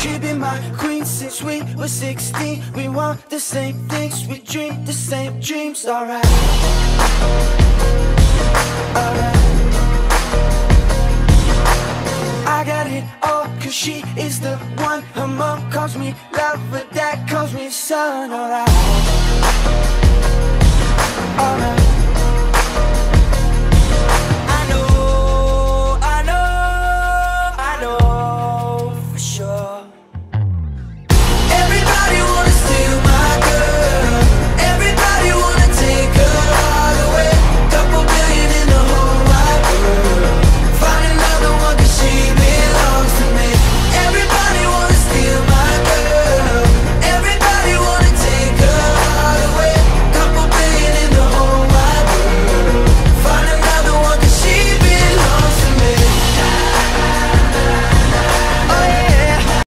She been my queen since we were 16. We want the same things, we dream the same dreams. Alright, alright. I got it all, cause she is the one. Her mom calls me love, but dad calls me son. Alright, alright.